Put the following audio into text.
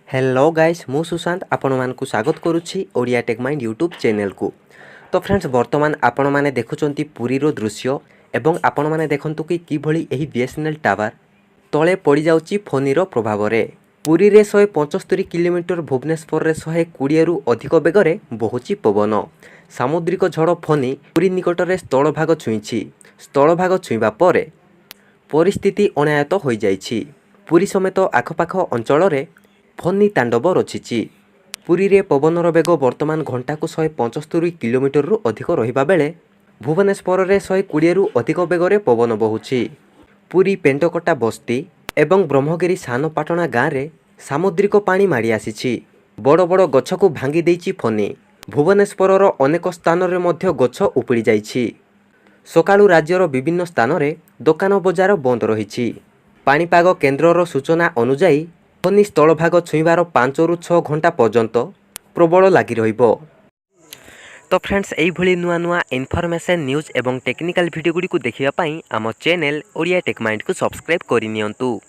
Hello guys मु सुशांत आपण मानकु स्वागत करुछि Odia tech mind YouTube channel को। तो फ्रेंड्स वर्तमान आपण माने देखुचंती पुरी रो दृश्य एवं आपण माने देखंतु कि किभली एही बीएसएनएल टावर तळे पड़ी जाउछि फोनी रो प्रभाव रे। पुरी रे 175 किलोमीटर भुवनेश्वर रे 120 रु अधिक बेगरे बहुछि पवन। सामुद्रिक झड़ फोनी पुरी निकट रे स्थल भाग छुईछि। स्थल भाग छुईबा परे परिस्थिति अनायत हो जाइछि। पुरी समेत आखपाख अंचल रे फोनी तांडव रचिछि। पुरी रे पवनर बेग वर्तमान घंटा को 175 किलोमीटर रु अधिक रहिबा बेले भुवनेश्वर रे 120 रु अधिक बेगरे पवन बहुछि। पुरी पेंटकटा बस्ती एवं ब्रह्मगिरी सानपाटणा गाँव रे सामुद्रिक पानी माड़ी आसीछि। बड़ बड़ गछ को भांगी देइछि फोनी। भुवनेश्वर अनेक स्थान रे मध्य गछ उपिड़ी जाइछि। सकाळु राज्यर विभिन्न स्थान रे दुकान बजार बंद रहिछि। पाणीपाग केन्द्रर सूचना अनुसार फोनी स्थल भाग छुईबार 5 रु 6 घंटा पर्यंत प्रबल लगी रहिबो। तो फ्रेंड्स एई भली नुआ नुआ इनफॉरमेशन न्यूज एवं टेक्निकल वीडियो गुडी को देखिया पई आम चैनल ओडिया टेक माइंड को सब्सक्राइब करि नियंतु।